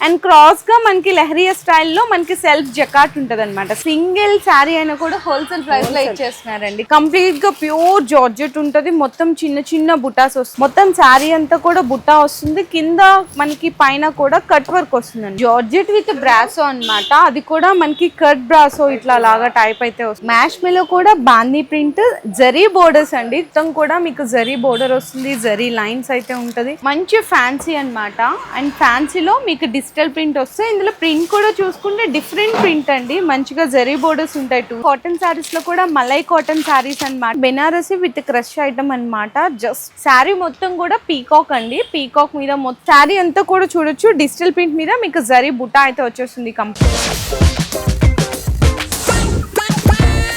And cross గా మనకి లెహరియా స్టైల్లో మనకి సెల్ఫ్ జకాట్ ఉంటది అనమాట. సింగిల్ శారీ అయినా కూడా హోల్సేల్ ప్రైస్ లో ఇచ్చేస్తున్నారండి. కంప్లీట్ గా ప్యూర్ జార్జెట్ ఉంటది. మొత్తం చిన్న చిన్న బుటాస్ వస్తుంది. మొత్తం శారీ అంతా కూడా బుట్టా వస్తుంది. కింద మనకి పైన కూడా కట్ వర్క్ వస్తుంది. జార్జెట్ విత్ బ్రాసో అన్నమాట. అది కూడా మనకి కట్ బ్రాసో ఇట్లా లాగా టైప్ అయితే వస్తుంది. మ్యాష్ మెలో కూడా బాందీ ప్రింట్ జరీ బోర్డర్స్ అండి. మొత్తం కూడా మీకు జరీ బోర్డర్ వస్తుంది. జరీ లైన్స్ అయితే ఉంటది. మంచి ఫ్యాన్సీ అన్నమాట. అండ్ ఫ్యాన్సీలో మీకు డిజిటల్ ప్రింట్ వస్తే ఇందులో ప్రింట్ కూడా చూసుకుంటే డిఫరెంట్ ప్రింట్ అండి. మంచిగా జరీ బోర్డర్స్ ఉంటాయి. కాటన్ సారీస్ లో కూడా మలై కాటన్ సారీస్ అన్నమాట. బెనారసి విత్ క్రష్ ఐటమ్ అన్నమాట. జస్ట్ శారీ మొత్తం కూడా పీకాక్ అండి. పీకాక్ మీద మొత్తం శారీ అంతా కూడా చూడొచ్చు. డిజిటల్ ప్రింట్ మీద మీకు జరీ బుటా అయితే వచ్చేస్తుంది కంప్లీట్.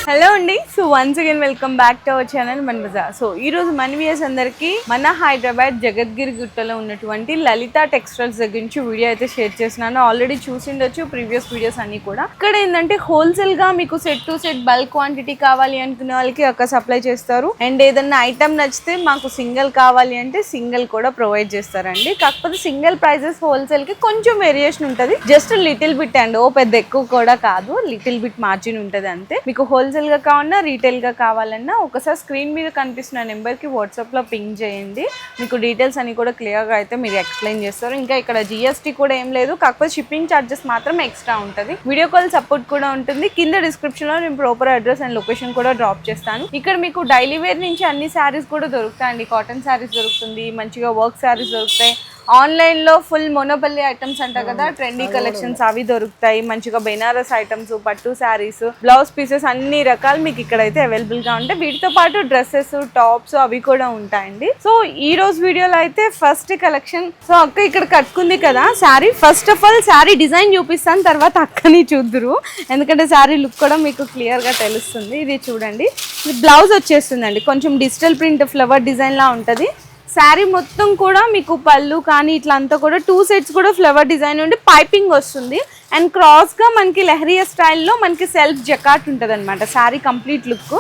హలో అండి. So once again welcome back to our channel మన బజార్. సో ఈ రోజు మన వ్యూయర్స్ అందరికి మన హైదరాబాద్ జగద్గిరి గుట్టలో ఉన్నటువంటి లలిత టెక్స్టైల్స్ దగ్గర నుంచి వీడియో అయితే షేర్ చేస్తున్నాను. ఆల్రెడీ చూసిండొచ్చు ప్రీవియస్ వీడియోస్ అన్ని కూడా. ఇక్కడ ఏంటంటే హోల్సేల్ గా మీకు set to set bulk quantity కావాలి అనుకునే వాళ్ళకి అక్కడ సప్లై చేస్తారు. అండ్ ఏదన్నా ఐటమ్ నచ్చితే మాకు సింగిల్ కావాలి అంటే సింగిల్ కూడా ప్రొవైడ్ చేస్తారండి. కాకపోతే సింగిల్ ప్రైజెస్ హోల్సేల్ కి కొంచెం వేరియేషన్ ఉంటుంది. జస్ట్ లిటిల్ బిట్ అండ్ పెద్ద ఎక్కువ కూడా కాదు. లిటిల్ బిట్ మార్జిన్ ఉంటుంది అంతే. మీకు హోల్సేల్ గా కావాలన్నా రీటైల్ గా కావాలన్నా ఒకసారి స్క్రీన్ మీద కనిపిస్తున్న నెంబర్ కి వాట్సాప్ లో పింగ్ చేయండి. మీకు డీటెయిల్స్ అన్ని కూడా క్లియర్ గా అయితే మీరు ఎక్స్ప్లెయిన్ చేస్తారు. ఇంకా ఇక్కడ జిఎస్టీ కూడా ఏం లేదు. కాకపోతే షిప్పింగ్ ఛార్జెస్ మాత్రం ఎక్స్ట్రా ఉంటుంది. వీడియో కాల్ సపోర్ట్ కూడా ఉంటుంది. కింద డిస్క్రిప్షన్ లో నేను ప్రాపర్ అడ్రస్ అండ్ లొకేషన్ కూడా డ్రాప్ చేస్తాను. ఇక్కడ మీకు డైలీ వేర్ నుంచి అన్ని శారీస్ కూడా దొరుకుతాయండి. కాటన్ శారీస్ దొరుకుతుంది. మంచిగా వర్క్ శారీస్ దొరుకుతాయి. ఆన్లైన్ లో ఫుల్ మొనోపల్లి ఐటమ్స్ అంటారు కదా, ట్రెండీ కలెక్షన్స్ అవి దొరుకుతాయి. మంచిగా బెనారస్ ఐటమ్స్, పట్టు శారీస్, బ్లౌజ్ పీసెస్ అన్ని రకాలు మీకు ఇక్కడైతే అవైలబుల్ గా ఉంటాయి. వీటితో పాటు డ్రెస్సెస్, టాప్స్ అవి కూడా ఉంటాయండి. సో ఈ రోజు వీడియోలో అయితే ఫస్ట్ కలెక్షన్. సో అక్క ఇక్కడ కట్టుకుంది కదా sari. First of all sari design చూపిస్తాను, తర్వాత అక్కని చూద్దురు. ఎందుకంటే శారీ లుక్ కూడా మీకు క్లియర్ గా తెలుస్తుంది. ఇది చూడండి, ఇది బ్లౌజ్ వచ్చేస్తుందండి. కొంచెం డిజిటల్ ప్రింట్ ఫ్లవర్ డిజైన్ లా ఉంటది. శారీ మొత్తం కూడా మీకు పళ్ళు కానీ ఇట్లా అంతా కూడా 2 సెట్స్ కూడా ఫ్లవర్ డిజైన్ ఉండి పైపింగ్ వస్తుంది. అండ్ క్రాస్ గా మనకి లెహరియా స్టైల్లో మనకి సెల్ఫ్ జకాట్ ఉంటుంది అనమాట శారీ కంప్లీట్ లుక్.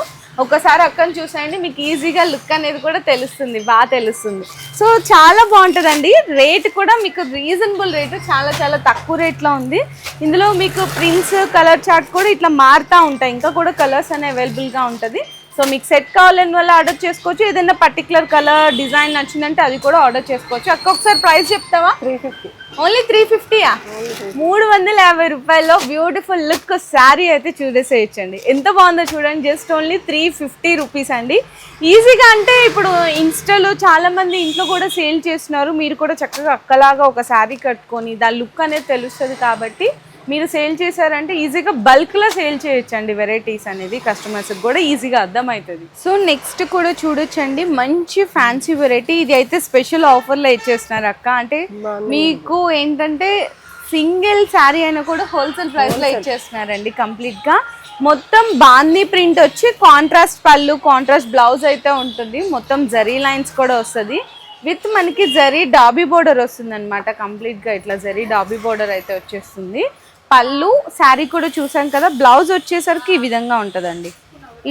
ఒకసారి అక్కని చూసేయండి, మీకు ఈజీగా లుక్ అనేది కూడా తెలుస్తుంది, బాగా తెలుస్తుంది. సో చాలా బాగుంటుందండి. రేట్ కూడా మీకు రీజనబుల్ రేటు, చాలా చాలా తక్కువ రేట్లో ఉంది. ఇందులో మీకు ప్రింట్స్, కలర్ చార్ట్ కూడా ఇట్లా మారుతూ ఉంటాయి. ఇంకా కూడా కలర్స్ అనేవి అవైలబుల్గా ఉంటుంది. సో మీకు సెట్ కావాలని వల్ల ఆర్డర్ చేసుకోవచ్చు. ఏదైనా పర్టికులర్ కలర్ డిజైన్ నచ్చిందంటే అది కూడా ఆర్డర్ చేసుకోవచ్చు. అక్క ఒకసారి ప్రైస్ చెప్తావా? 350. ఓన్లీ 350యా? 350 రూపాయల్లో బ్యూటిఫుల్ లుక్ శారీ అయితే చూసేసేయచ్చండి. ఎంత బాగుందో చూడండి. జస్ట్ ఓన్లీ 350 రూపీస్ అండి. ఈజీగా అంటే ఇప్పుడు ఇన్స్టాలో చాలా మంది ఇంట్లో కూడా సేల్ చేస్తున్నారు. మీరు కూడా చక్కగా అక్కలాగా ఒక శారీ కట్టుకొని దాని లుక్ అనేది తెలుస్తుంది. కాబట్టి మీరు సేల్ చేశారంటే ఈజీగా బల్క్లో సేల్ చేయొచ్చండి. వెరైటీస్ అనేది కస్టమర్స్కి కూడా ఈజీగా అర్థమవుతుంది. సో నెక్స్ట్ కూడా చూడొచ్చండి, మంచి ఫ్యాన్సీ వెరైటీ. ఇది అయితే స్పెషల్ ఆఫర్లో ఇచ్చేస్తున్నారు అక్క. అంటే మీకు ఏంటంటే సింగిల్ శారీ అయినా కూడా హోల్సేల్ ప్రైస్లో ఇచ్చేస్తున్నారండి కంప్లీట్గా. మొత్తం బాందీ ప్రింట్ వచ్చి కాంట్రాస్ట్ పళ్ళు, కాంట్రాస్ట్ బ్లౌజ్ అయితే ఉంటుంది. మొత్తం జరీ లైన్స్ కూడా వస్తుంది. విత్ మనకి జరీ డాబీ బోర్డర్ వస్తుంది అనమాట. కంప్లీట్గా ఇట్లా జరీ డాబీ బోర్డర్ అయితే వచ్చేస్తుంది. పళ్ళు శారీ కూడా చూసాం కదా. బ్లౌజ్ వచ్చేసరికి ఈ విధంగా ఉంటుందండి.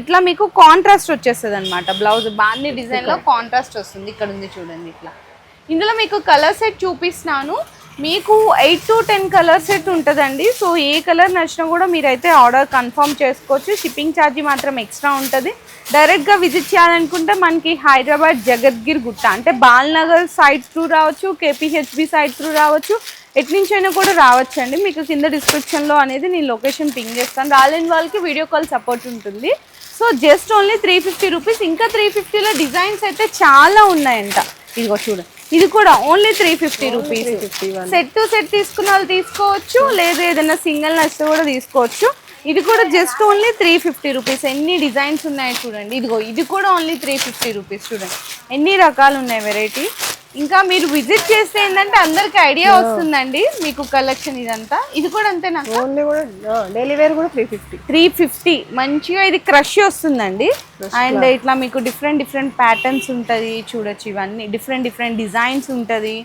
ఇట్లా మీకు కాంట్రాస్ట్ వచ్చేస్తుంది అనమాట. బ్లౌజ్ బాందీ డిజైన్లో కాంట్రాస్ట్ వస్తుంది. ఇక్కడ ఉంది చూడండి ఇట్లా. ఇందులో మీకు కలర్ సెట్ చూపిస్తున్నాను. మీకు 8 to 10 కలర్ సెట్ ఉంటుందండి. సో ఏ కలర్ నచ్చినా కూడా మీరైతే ఆర్డర్ కన్ఫర్మ్ చేసుకోవచ్చు. షిప్పింగ్ ఛార్జీ మాత్రం ఎక్స్ట్రా ఉంటుంది. డైరెక్ట్గా విజిట్ చేయాలనుకుంటే మనకి హైదరాబాద్ జగద్గిరి గుట్ట అంటే బాల్నగర్ సైడ్ త్రూ రావచ్చు, కేపీహెచ్బి సైడ్ త్రూ రావచ్చు, ఎట్నుంచైనా కూడా రావచ్చు అండి. మీకు కింద డిస్క్రిప్షన్లో అనేది నేను లొకేషన్ పింగ్ చేస్తాను. రాలేని వాళ్ళకి వీడియో కాల్ సపోర్ట్ ఉంటుంది. So just only 350 rupees. ఇంకా 350లో డిజైన్స్ అయితే చాలా ఉన్నాయంట. ఇదిగో చూడండి, ఇది కూడా only 350 rupees. Set to set తీసుకున్న వాళ్ళు తీసుకోవచ్చు, లేదా ఏదైనా సింగిల్ నచ్చితే కూడా తీసుకోవచ్చు. ఇది కూడా జస్ట్ ఓన్లీ 350 రూపీస్. ఎన్ని డిజైన్స్ ఉన్నాయి చూడండి. ఇదిగో ఇది కూడా ఓన్లీ 350 రూపీస్. చూడండి ఎన్ని రకాలు ఉన్నాయి వెరైటీ. ఇంకా మీరు విజిట్ చేస్తే ఏంటంటే అందరికి ఐడియా వస్తుందండి మీకు కలెక్షన్ ఇదంతా. ఇది కూడా అంతేనా? ఓన్లీ కూడా డైలీ వేర్ కూడా 350 మంచిగా. ఇది క్రష్ వస్తుందండి. అండ్ ఇట్లా మీకు డిఫరెంట్ డిఫరెంట్ ప్యాటర్న్స్ ఉంటుంది చూడొచ్చు. ఇవన్నీ డిఫరెంట్ డిఫరెంట్ డిజైన్స్ ఉంటుంది.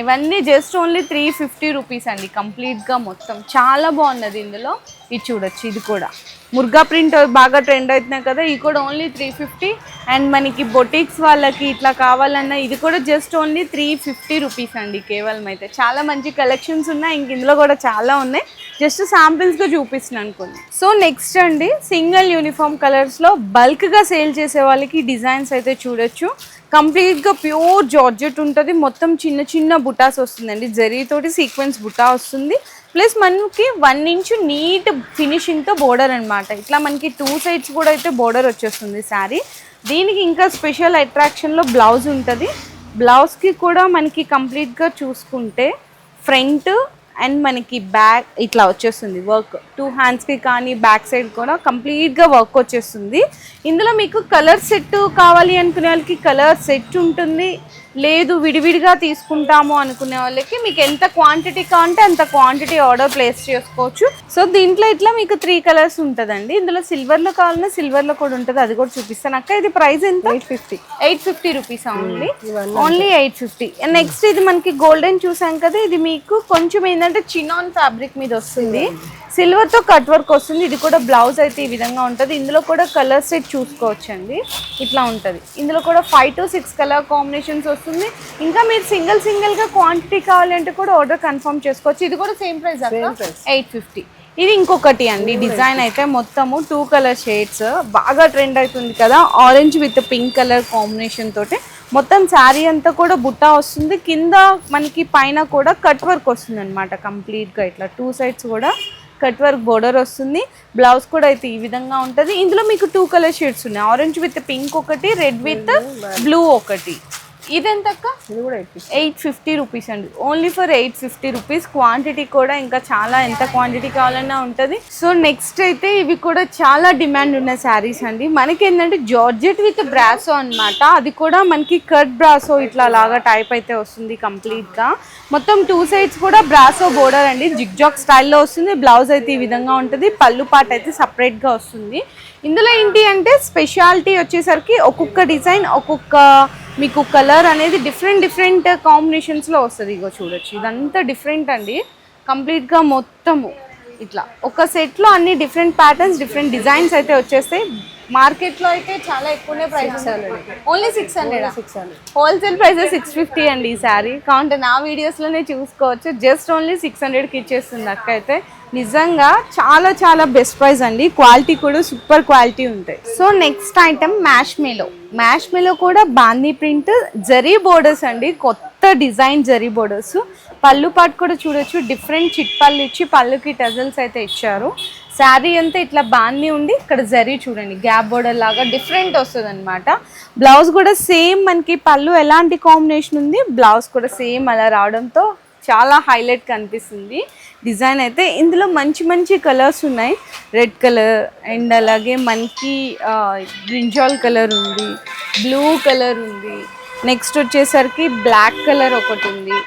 ఇవన్నీ జస్ట్ ఓన్లీ 350 రూపీస్ అండి కంప్లీట్గా. మొత్తం చాలా బాగున్నది. ఇందులో ఇది చూడొచ్చు, ఇది కూడా ముర్గా ప్రింట్ బాగా ట్రెండ్ అవుతున్నాయి కదా, ఇది కూడా ఓన్లీ 350. అండ్ మనకి బొటిక్స్ వాళ్ళకి ఇట్లా కావాలన్నా ఇది కూడా జస్ట్ ఓన్లీ 350 రూపీస్ అండి కేవలం. అయితే చాలా మంచి కలెక్షన్స్ ఉన్నాయి, ఇంక ఇందులో కూడా చాలా ఉన్నాయి, జస్ట్ శాంపిల్స్గా చూపిస్తున్నాను కొన్ని. సో నెక్స్ట్ అండి, సింగిల్ యూనిఫామ్ కలర్స్లో బల్క్గా సేల్ చేసే వాళ్ళకి డిజైన్స్ అయితే చూడొచ్చు. కంప్లీట్గా ప్యూర్ జార్జెట్ ఉంటుంది, మొత్తం చిన్న చిన్న బుటాస్ వస్తుందండి, జరీతోటి సీక్వెన్స్ బుటా వస్తుంది. ప్లస్ మనకి 1 ఇంచ్ నీట్ ఫినిషింగ్తో బోర్డర్ అనమాట. ఇట్లా మనకి 2 సైడ్స్ కూడా అయితే బోర్డర్ వచ్చేస్తుంది శారీ. దీనికి ఇంకా స్పెషల్ అట్రాక్షన్లో బ్లౌజ్ ఉంటుంది. బ్లౌజ్కి కూడా మనకి కంప్లీట్గా చూసుకుంటే ఫ్రంట్ అండ్ మనకి బ్యాక్ ఇట్లా వచ్చేస్తుంది వర్క్. 2 హ్యాండ్స్కి కానీ బ్యాక్ సైడ్ కూడా కంప్లీట్గా వర్క్ వచ్చేస్తుంది. ఇందులో మీకు కలర్ సెట్ కావాలి అనుకునే వాళ్ళకి కలర్ సెట్ ఉంటుంది, లేదు విడివిడిగా తీసుకుంటాము అనుకునే వాళ్ళకి మీకు ఎంత క్వాంటిటీ కావాలంటే అంత క్వాంటిటీ ఆర్డర్ ప్లేస్ చేసుకోవచ్చు. సో దీంట్లో ఇట్లా మీకు 3 కలర్స్ ఉంటుందండి. ఇందులో సిల్వర్లో కావాలన్నా సిల్వర్లో కూడా ఉంటుంది, అది కూడా చూపిస్తాను. అక్క ఇది ప్రైస్ ఎంత? 850 రూపీస్ ఓన్లీ 850. నెక్స్ట్ ఇది మనకి గోల్డెన్ చూసాం కదా, ఇది మీకు కొంచెం ఏంటంటే చినాన్ ఫ్యాబ్రిక్ మీద వస్తుంది, సిల్వర్తో కట్ వర్క్ వస్తుంది. ఇది కూడా బ్లౌజ్ అయితే ఈ విధంగా ఉంటుంది. ఇందులో కూడా కలర్ సెట్ చూసుకోవచ్చు అండి, ఇట్లా ఉంటుంది. ఇందులో కూడా 5 to 6 కలర్ కాంబినేషన్స్ వస్తుంది. ఇంకా మీరు సింగిల్గా క్వాంటిటీ కావాలంటే కూడా ఆర్డర్ కన్ఫర్మ్ చేసుకోవచ్చు. ఇది కూడా సేమ్ ప్రైస్ 850. ఇది ఇంకొకటి అండి డిజైన్ అయితే మొత్తము 2 కలర్ షేడ్స్ బాగా ట్రెండ్ అవుతుంది కదా, orange with pink colour combination తోటి మొత్తం శారీ అంతా కూడా బుట్టా వస్తుంది. కింద మనకి పైన కూడా కట్ వర్క్ వస్తుంది అనమాట కంప్లీట్గా. ఇట్లా 2 సైడ్స్ కూడా కట్ వర్క్ బోర్డర్ వస్తుంది. బ్లౌజ్ కూడా అయితే ఈ విధంగా ఉంటుంది. ఇందులో మీకు 2 కలర్ షేడ్స్ ఉన్నాయి, ఆరెంజ్ విత్ పింక్ ఒకటి, రెడ్ విత్ బ్లూ ఒకటి. ఇదెంత అక్క? 850 రూపీస్ అండి, ఓన్లీ ఫర్ 850 రూపీస్. క్వాంటిటీ కూడా ఇంకా చాలా, ఎంత క్వాంటిటీ కావాలన్నా ఉంటుంది. సో నెక్స్ట్ అయితే ఇవి కూడా చాలా డిమాండ్ ఉన్న శారీస్ అండి. మనకి ఏంటంటే జార్జెట్ విత్ బ్రాసో అనమాట, అది కూడా మనకి కట్ బ్రాసో ఇట్లా లాగా టైప్ అయితే వస్తుంది కంప్లీట్గా. మొత్తం 2 సైడ్స్ కూడా బ్రాసో బోర్డర్ అండి, జిగ్జాగ్ స్టైల్లో వస్తుంది. బ్లౌజ్ అయితే ఈ విధంగా ఉంటుంది, పళ్ళు పాట అయితే సపరేట్గా వస్తుంది. ఇందులో ఏంటి అంటే స్పెషాలిటీ వచ్చేసరికి ఒక్కొక్క డిజైన్ ఒక్కొక్క మీకు కలర్ అనేది డిఫరెంట్ కాంబినేషన్స్లో వస్తుంది. ఇగో చూడొచ్చు, ఇదంతా డిఫరెంట్ అండి కంప్లీట్గా మొత్తము. ఇట్లా ఒక సెట్లో అన్ని డిఫరెంట్ ప్యాటర్న్స్ డిఫరెంట్ డిజైన్స్ అయితే వచ్చేస్తాయి. మార్కెట్లో అయితే చాలా ఎక్కువనే ప్రైస్, ఓన్లీ 600. హోల్సేల్ ప్రైస్ 650 అండి ఈ శారీ. కావుంటే నా వీడియోస్లోనే చూసుకోవచ్చు, జస్ట్ ఓన్లీ 600కి ఇచ్చేస్తుంది అక్క. అయితే నిజంగా చాలా చాలా బెస్ట్ ప్రైస్ అండి, క్వాలిటీ కూడా సూపర్ క్వాలిటీ ఉంటాయి. సో నెక్స్ట్ ఐటమ్ మ్యాష్ మేలో కూడా బాందీ ప్రింట్ జరీ బోర్డర్స్ అండి, కొత్త డిజైన్ జరీ బోర్డర్స్. పళ్ళు పాటు కూడా చూడొచ్చు, డిఫరెంట్ చిట్ పళ్ళు ఇచ్చి పళ్ళుకి టజల్స్ అయితే ఇచ్చారు. శారీ అంతా ఇట్లా బాందీ ఉండి ఇక్కడ జరీ చూడండి గ్యాప్ బోర్డర్ లాగా డిఫరెంట్ వస్తుంది అనమాట. బ్లౌజ్ కూడా సేమ్ మనకి పళ్ళు ఎలాంటి కాంబినేషన్ ఉంది, బ్లౌజ్ కూడా సేమ్ అలా రావడంతో చాలా హైలైట్ కనిపిస్తుంది డిజైన్ అయితే. ఇందులో మంచి కలర్స్ ఉన్నాయి, రెడ్ కలర్ అండ్ అలాగే మనకి బ్రింజాల్ కలర్ ఉంది, బ్లూ కలర్ ఉంది, నెక్స్ట్ వచ్చేసరికి బ్లాక్ కలర్ ఒకటి ఉంది,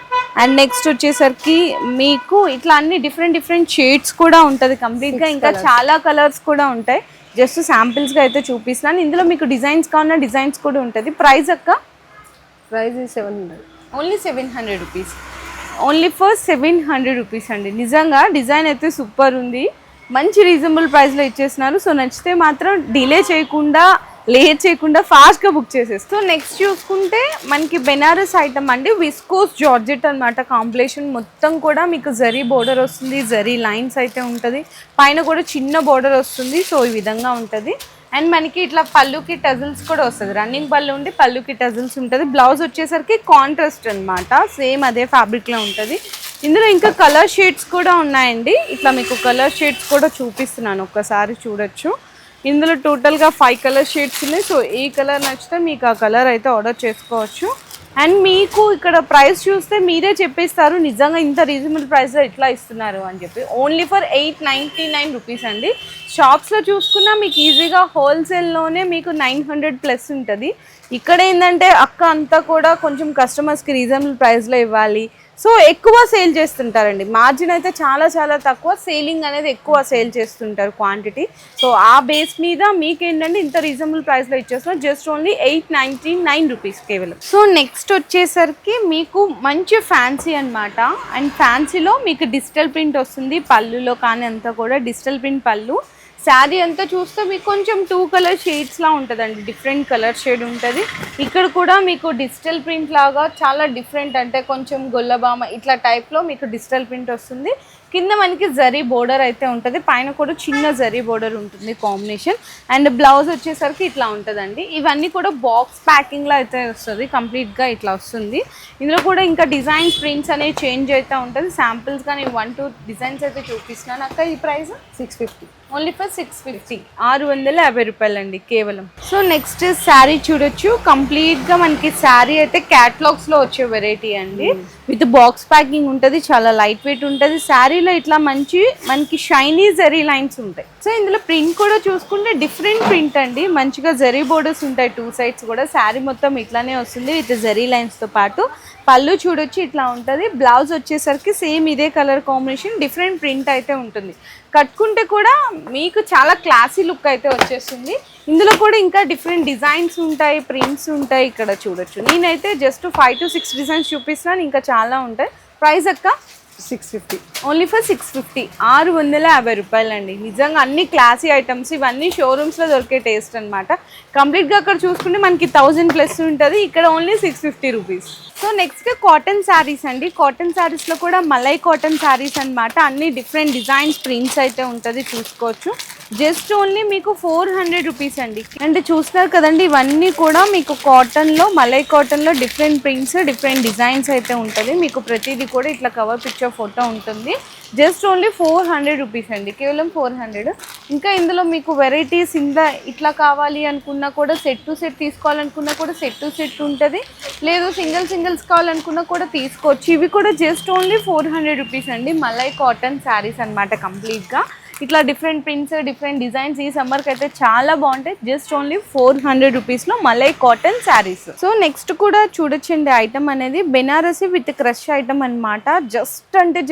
అండ్ నెక్స్ట్ వచ్చేసరికి మీకు ఇట్లా అన్ని డిఫరెంట్ షేడ్స్ కూడా ఉంటుంది కంప్లీట్గా. ఇంకా చాలా కలర్స్ కూడా ఉంటాయి, జస్ట్ శాంపిల్స్గా అయితే చూపిస్తున్నాను. ఇందులో మీకు డిజైన్స్ కావాలన్నా డిజైన్స్ కూడా ఉంటుంది. ప్రైస్ అక్క? Price 700, only 700 rupees, only for 700 rupees అండి. నిజంగా డిజైన్ అయితే సూపర్ ఉంది, మంచి రీజనబుల్ ప్రైస్లో ఇచ్చేస్తున్నారు. సో నచ్చితే మాత్రం డిలే చేయకుండా లేట్ చేయకుండా ఫాస్ట్గా బుక్ చేసేస్తూ. నెక్స్ట్ చూసుకుంటే మనకి బెనారస్ ఐటమ్ అండి, విస్కోస్ జార్జెట్ అనమాట. కాంప్లేషన్ మొత్తం కూడా మీకు జరీ బోర్డర్ వస్తుంది, జరీ లైన్స్ అయితే ఉంటుంది, పైన కూడా చిన్న బోర్డర్ వస్తుంది. సో ఈ విధంగా ఉంటుంది. అండ్ మనకి ఇట్లా పళ్ళుకి టజిల్స్ కూడా వస్తుంది, రన్నింగ్ పళ్ళు ఉండి పళ్ళుకి టజిల్స్ ఉంటుంది. బ్లౌజ్ వచ్చేసరికి కాంట్రాస్ట్ అనమాట, సేమ్ అదే ఫ్యాబ్రిక్లో ఉంటుంది. ఇందులో ఇంకా కలర్ షేడ్స్ కూడా ఉన్నాయండి, ఇట్లా మీకు కలర్ షేడ్స్ కూడా చూపిస్తున్నాను, ఒక్కసారి చూడొచ్చు. ఇందులో టోటల్గా 5 కలర్ షేడ్స్ ఉన్నాయి. సో ఏ కలర్ నచ్చితే మీకు ఆ కలర్ అయితే ఆర్డర్ చేసుకోవచ్చు. అండ్ మీకు ఇక్కడ ప్రైస్ చూస్తే మీరే చెప్పేస్తారు నిజంగా ఇంత రీజనబుల్ ప్రైస్లో ఎట్లా ఇస్తున్నారు అని చెప్పి. ఓన్లీ ఫర్ 899 రూపీస్ అండి. షాప్స్లో చూసుకున్నా మీకు ఈజీగా హోల్సేల్లోనే మీకు 900+ ఉంటుంది. ఇక్కడ ఏంటంటే అక్క అంతా కూడా కొంచెం కస్టమర్స్కి రీజనబుల్ ప్రైస్లో ఇవ్వాలి, సో ఎక్కువ సేల్ చేస్తుంటారండి, మార్జిన్ అయితే చాలా చాలా తక్కువ, సేలింగ్ అనేది ఎక్కువ సేల్ చేస్తుంటారు క్వాంటిటీ. సో ఆ బేస్ మీద మీకేంటంటే ఇంత రీజనబుల్ ప్రైస్లో ఇచ్చేస్తున్నారు, జస్ట్ ఓన్లీ 899 రూపీస్ కేవలం. సో నెక్స్ట్ వచ్చేసరికి మీకు మంచి ఫ్యాన్సీ అన్నమాట. అండ్ ఫ్యాన్సీలో మీకు డిజిటల్ ప్రింట్ వస్తుంది, పళ్ళులో కానీ అంతా కూడా డిజిటల్ ప్రింట్ పళ్ళు. శారీ అంతా చూస్తే మీకు కొంచెం 2 కలర్ షేడ్స్లా ఉంటుందండి, డిఫరెంట్ కలర్ షేడ్ ఉంటుంది. ఇక్కడ కూడా మీకు డిజిటల్ ప్రింట్ లాగా చాలా డిఫరెంట్, అంటే కొంచెం గొల్లబామ ఇట్లా టైప్లో మీకు డిజిటల్ ప్రింట్ వస్తుంది. కింద మనకి జరీ బోర్డర్ అయితే ఉంటుంది, పైన కూడా చిన్న జరీ బోర్డర్ ఉంటుంది కాంబినేషన్. అండ్ బ్లౌజ్ వచ్చేసరికి ఇట్లా ఉంటుందండి. ఇవన్నీ కూడా బాక్స్ ప్యాకింగ్లో అయితే వస్తుంది, కంప్లీట్గా ఇట్లా వస్తుంది. ఇందులో కూడా ఇంకా డిజైన్స్ ప్రింట్స్ అనేవి చేంజ్ అయితే ఉంటుంది. శాంపిల్స్గా నేను 1-2 డిజైన్స్ అయితే చూపిస్తున్నాను. అక్క ఈ ప్రైస్ 650. ఓన్లీ ఫర్ 650, 650 రూపాయలండి కేవలం. సో నెక్స్ట్ శారీ చూడొచ్చు, కంప్లీట్గా మనకి శారీ అయితే క్యాటలాగ్స్లో వచ్చే వెరైటీ అండి, విత్ బాక్స్ ప్యాకింగ్ ఉంటుంది, చాలా లైట్ వెయిట్ ఉంటుంది. శారీలో ఇట్లా మనకి షైనీ జరీ లైన్స్ ఉంటాయి. సో ఇందులో ప్రింట్ కూడా చూసుకుంటే డిఫరెంట్ ప్రింట్ అండి, మంచిగా జరీ బోర్డర్స్ ఉంటాయి 2 సైడ్స్ కూడా. శారీ మొత్తం ఇట్లానే వస్తుంది విత్ జరీ లైన్స్తో పాటు. పళ్ళు చూడొచ్చు ఇట్లా ఉంటుంది. బ్లౌజ్ వచ్చేసరికి సేమ్ ఇదే కలర్ కాంబినేషన్, డిఫరెంట్ ప్రింట్ అయితే ఉంటుంది. కట్టుకుంటే కూడా మీకు చాలా క్లాసీ లుక్ అయితే వచ్చేస్తుంది. ఇందులో కూడా ఇంకా డిఫరెంట్ డిజైన్స్ ఉంటాయి, ప్రింట్స్ ఉంటాయి. ఇక్కడ చూడొచ్చు, నేనైతే జస్ట్ 5 to 6 డిజైన్స్ చూపిస్తున్నాను, ఇంకా చాలా ఉంటాయి. ప్రైస్ అక్క 650. ఓన్లీ ఫర్ 650, 650 రూపాయలండి. నిజంగా అన్ని క్లాసీ ఐటమ్స్, ఇవన్నీ షోరూమ్స్లో దొరికే టేస్ట్ అనమాట. కంప్లీట్గా అక్కడ చూసుకుంటే మనకి 1000+ ఉంటుంది, ఇక్కడ only 650 rupees. So next cotton saris అండి. కాటన్ శారీస్లో కూడా మలై కాటన్ శారీస్ అనమాట, అన్ని డిఫరెంట్ డిజైన్స్ ప్రింట్స్ అయితే ఉంటుంది, చూసుకోవచ్చు. జస్ట్ ఓన్లీ మీకు 400 రూపీస్ అండి. అంటే చూస్తున్నారు కదండి, ఇవన్నీ కూడా మీకు కాటన్లో, మలై కాటన్లో డిఫరెంట్ ప్రింట్స్, డిఫరెంట్ డిజైన్స్ అయితే ఉంటుంది. మీకు ప్రతిదీ కూడా ఇట్లా కవర్ పిక్చర్ ఫోటో ఉంటుంది. జస్ట్ ఓన్లీ 400 రూపీస్ అండి, కేవలం 400. ఇంకా ఇందులో మీకు వెరైటీస్ ఇట్లా కావాలి అనుకున్నా కూడా, సెట్ టు సెట్ తీసుకోవాలనుకున్నా కూడా సెట్ టు సెట్ ఉంటుంది, లేదు సింగిల్స్ కావాలనుకున్నా కూడా తీసుకోవచ్చు. ఇవి కూడా జస్ట్ ఓన్లీ 400 రూపీస్ అండి, మలై కాటన్ శారీస్ అనమాట. కంప్లీట్గా ఇట్లా డిఫరెంట్ ప్రింట్స్, డిఫరెంట్ డిజైన్స్ ఈ సమ్మర్కి అయితే చాలా బాగుంటాయి. జస్ట్ ఓన్లీ 400 రూపీస్లో malai cotton saris. So next కూడా చూడొచ్చండి, ఐటమ్ అనేది బెనారసి విత్ క్రష్ ఐటమ్ అనమాట.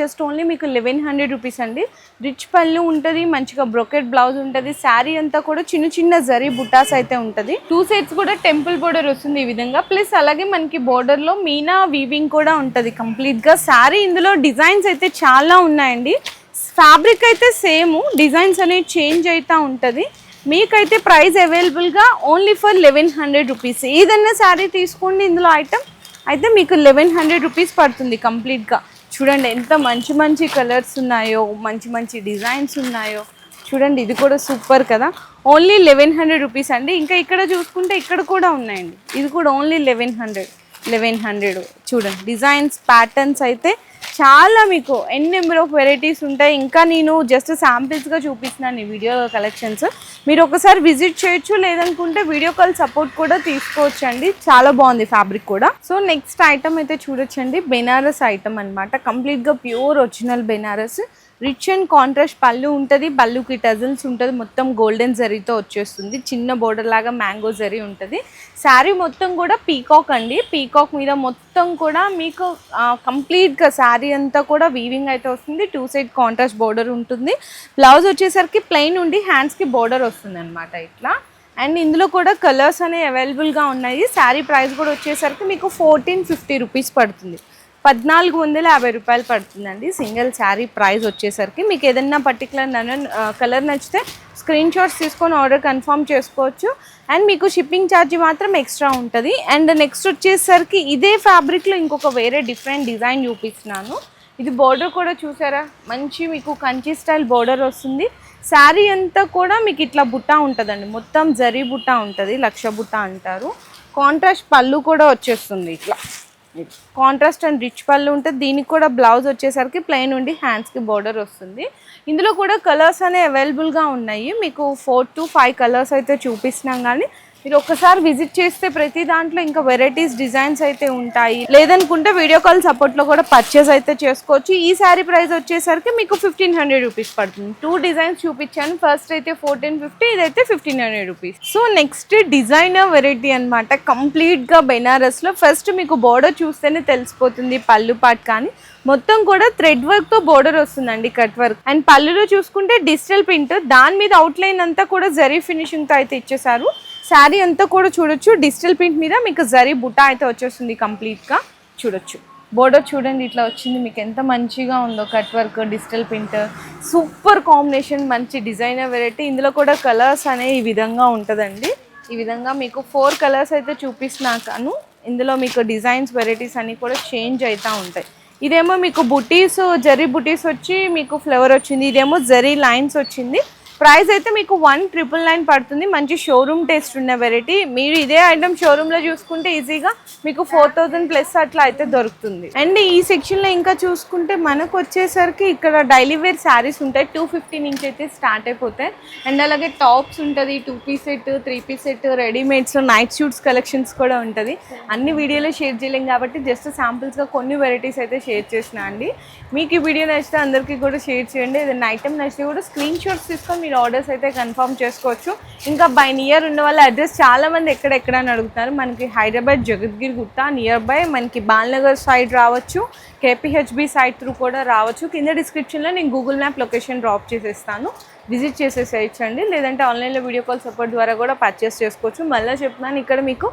జస్ట్ ఓన్లీ మీకు 1100 రూపీస్ అండి. రిచ్ పళ్ళు ఉంటుంది, మంచిగా బ్రొకెట్ బ్లౌజ్ ఉంటుంది. శారీ అంతా కూడా చిన్న చిన్న జరీ బుటాస్ అయితే ఉంటుంది. 2 సైడ్స్ కూడా టెంపుల్ బోర్డర్ వస్తుంది ఈ విధంగా. ప్లస్ అలాగే మనకి బోర్డర్లో మీనా వీవింగ్ కూడా ఉంటుంది కంప్లీట్గా. శారీ ఇందులో డిజైన్స్ అయితే చాలా ఉన్నాయండి. ఫ్యాబ్రిక్ అయితే సేమ్, డిజైన్స్ అనేవి చేంజ్ అవుతూ ఉంటుంది. మీకైతే ప్రైస్ అవైలబుల్గా ఓన్లీ ఫర్ 1100 రూపీస్. ఏదన్నా శారీ తీసుకోండి ఇందులో ఐటమ్ అయితే మీకు 1100 రూపీస్ పడుతుంది కంప్లీట్గా. చూడండి ఎంత మంచి మంచి కలర్స్ ఉన్నాయో, మంచి మంచి డిజైన్స్ ఉన్నాయో. చూడండి ఇది కూడా సూపర్ కదా, ఓన్లీ 1100 రూపీస్ అండి. ఇంకా ఇక్కడ చూసుకుంటే ఇక్కడ కూడా ఉన్నాయండి, ఇది కూడా ఓన్లీ 1100. చూడండి డిజైన్స్, ప్యాటర్న్స్ అయితే చాలా మీకు నెంబర్ ఆఫ్ వెరైటీస్ ఉంటాయి. ఇంకా నేను జస్ట్ శాంపిల్స్గా చూపిస్తున్నాను ఈ వీడియో కలెక్షన్స్. మీరు ఒకసారి విజిట్ చేయొచ్చు, లేదనుకుంటే వీడియో కాల్ సపోర్ట్ కూడా తీసుకోవచ్చు అండి. చాలా బాగుంది ఫ్యాబ్రిక్ కూడా. సో నెక్స్ట్ ఐటమ్ అయితే చూడొచ్చండి, బెనారస్ ఐటమ్ అనమాట. కంప్లీట్గా pure original Banaras. Rich and contrast పళ్ళు ఉంటుంది, పళ్ళుకి టజల్స్ ఉంటుంది, మొత్తం గోల్డెన్ జరీతో వచ్చేస్తుంది. చిన్న బోర్డర్ లాగా మ్యాంగో జరీ ఉంటుంది. శారీ మొత్తం కూడా పీకాక్ అండి, పీకాక్ మీద మొత్తం కూడా మీకు కంప్లీట్గా శారీ అంతా కూడా వీవింగ్ అయితే వస్తుంది. 2 సైడ్ కాంట్రాస్ట్ బోర్డర్ ఉంటుంది. బ్లౌజ్ వచ్చేసరికి ప్లెయిన్ ఉండి హ్యాండ్స్కి బోర్డర్ వస్తుంది అనమాట ఇట్లా. అండ్ ఇందులో కూడా కలర్స్ అనేవి అవైలబుల్గా ఉన్నాయి. శారీ ప్రైస్ కూడా వచ్చేసరికి మీకు 1450 రూపీస్ పడుతుంది, 1450 రూపాయలు పడుతుందండి సింగిల్ శారీ ప్రైస్ వచ్చేసరికి. మీకు ఏదైనా పర్టికులర్ కలర్ నచ్చితే స్క్రీన్ షాట్స్ తీసుకొని ఆర్డర్ కన్ఫర్మ్ చేసుకోవచ్చు. అండ్ మీకు షిప్పింగ్ ఛార్జ్ మాత్రం ఎక్స్ట్రా ఉంటుంది. అండ్ నెక్స్ట్ వచ్చేసరికి ఇదే ఫ్యాబ్రిక్లో ఇంకొక వేరే డిఫరెంట్ డిజైన్ చూపిస్తున్నాను. ఇది బోర్డర్ కూడా చూసారా, మంచి మీకు కంచి స్టైల్ బోర్డర్ వస్తుంది. శారీ అంతా కూడా మీకు ఇట్లా బుట్ట ఉంటుందండి, మొత్తం జరీ బుట్ట ఉంటుంది, లక్ష బుట్ట అంటారు. కాంట్రాస్ట్ పళ్ళు కూడా వచ్చేస్తుంది ఇట్లా, కాంట్రాస్ట్ అండ్ రిచ్ పళ్ళు ఉంటుంది. దీనికి కూడా బ్లౌజ్ వచ్చేసరికి ప్లెయిన్ ఉండి హ్యాండ్స్కి బోర్డర్ వస్తుంది. ఇందులో కూడా కలర్స్ అనేవి అవైలబుల్గా ఉన్నాయి. మీకు 4 to 5 కలర్స్ అయితే చూపిస్తున్నాం, కానీ మీరు ఒక్కసారి విజిట్ చేస్తే ప్రతి దాంట్లో ఇంకా వెరైటీస్ డిజైన్స్ అయితే ఉంటాయి. లేదనుకుంటే వీడియో కాల్ సపోర్ట్ లో కూడా పర్చేస్ అయితే చేసుకోవచ్చు. ఈ శారీ ప్రైస్ వచ్చేసరికి మీకు 1500 రూపీస్ పడుతుంది. 2 డిజైన్స్ చూపించాను. ఫస్ట్ అయితే 1450, ఇదైతే 1500 rupees. So next designer variety అన్నమాట. కంప్లీట్ గా బెనారస్ లో ఫస్ట్ మీకు బోర్డర్ చూస్తేనే తెలిసిపోతుంది పళ్ళు పాట్, కానీ మొత్తం కూడా థ్రెడ్ వర్క్ తో బోర్డర్ వస్తుందండి, కట్ వర్క్. అండ్ పళ్ళులో చూసుకుంటే డిజిటల్ ప్రింట్, దాని మీద అవుట్ లైన్ అంతా కూడా జరీ ఫినిషింగ్ తో అయితే ఇచ్చేసారు. శారీ అంతా కూడా చూడొచ్చు డిజిటల్ ప్రింట్ మీద మీకు జరీ బుట్ట అయితే వచ్చేస్తుంది కంప్లీట్ గా. చూడొచ్చు బోర్డర్ చూడండి ఇట్లా వచ్చింది, మీకు ఎంత మంచిగా ఉందో cut work digital print. Super combination, మంచి డిజైనర్ వెరైటీ. ఇందులో కూడా కలర్స్ అనే ఈ విధంగా ఉంటుందండి. ఈ విధంగా మీకు 4 కలర్స్ అయితే చూపిస్తున్నాను. ఇందులో మీకు డిజైన్స్ వెరైటీస్ అన్ని కూడా చేంజ్ అవుతూ ఉంటాయి. ఇదేమో మీకు బుటీస్, జరీ బుటీస్ వచ్చి మీకు ఫ్లవర్ వచ్చింది. ఇదేమో జరీ లైన్స్ వచ్చింది. ప్రైస్ అయితే మీకు 1999 పడుతుంది. మంచి షోరూమ్ టేస్ట్ ఉన్న వెరైటీ. మీరు ఇదే ఐటమ్ షోరూమ్ లో చూసుకుంటే ఈజీగా మీకు 4000 ప్లస్ అట్లా అయితే దొరుకుతుంది. అండ్ ఈ సెక్షన్ లో ఇంకా చూసుకుంటే మనకు వచ్చేసరికి ఇక్కడ డైలీ వేర్ శారీస్ ఉంటాయి. 250 నుంచి అయితే స్టార్ట్ అయిపోతాయి. అండ్ అలాగే టాప్స్ ఉంటుంది, 2 piece set, 3 piece set, readymades, night suits collections కూడా ఉంటుంది. అన్ని వీడియోలో షేర్ చేయలేం కాబట్టి జస్ట్ శాంపుల్స్ గా కొన్ని వెరైటీస్ అయితే షేర్ చేసిన అండి. మీకు ఈ వీడియో నచ్చితే అందరికీ కూడా షేర్ చేయండి. ఏదైనా ఐటమ్ నచ్చితే కూడా స్క్రీన్ షాట్స్ తీసుకొని మీరు ఆర్డర్స్ అయితే కన్ఫర్మ్ చేసుకోవచ్చు. ఇంకా బై నియర్ ఉన్న వాళ్ళ అడ్రస్ చాలా మంది ఎక్కడెక్కడ అని అడుగుతున్నారు. మనకి హైదరాబాద్ జగద్గిరి గుట్ట నియర్ బై, మనకి బాల్నగర్ సైడ్ రావచ్చు, కేపీహెచ్బి సైడ్ త్రూ కూడా రావచ్చు. కింద డిస్క్రిప్షన్లో నేను గూగుల్ మ్యాప్ లొకేషన్ డ్రాప్ చేసేస్తాను, విజిట్ చేసేసేయచ్చండి. లేదంటే ఆన్లైన్లో వీడియో కాల్ సపోర్ట్ ద్వారా కూడా పర్చేస్ చేసుకోవచ్చు. మళ్ళీ చెప్తున్నాను, ఇక్కడ మీకు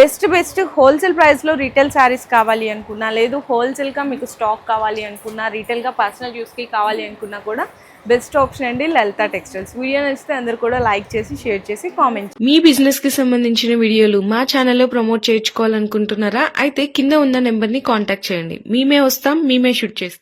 బెస్ట్ హోల్సేల్ ప్రైస్లో రీటైల్ శారీస్ కావాలి అనుకున్నా, లేదు హోల్సేల్గా మీకు స్టాక్ కావాలి అనుకున్నా, రీటైల్గా పర్సనల్ యూస్కి కావాలి అనుకున్నా కూడా బెస్ట్ ఆప్షన్ అండి లలితా టెక్స్టైల్స్. వీడియో నచ్చితే అందరు కూడా లైక్ చేసి షేర్ చేసి కామెంట్. మీ బిజినెస్ కి సంబంధించిన వీడియోలు మా ఛానల్లో ప్రమోట్ చేయించుకోవాలనుకుంటున్నారా? అయితే కింద ఉన్న నెంబర్ ని కాంటాక్ట్ చేయండి. మేమే వస్తాం, మేమే షూట్ చేస్తాం.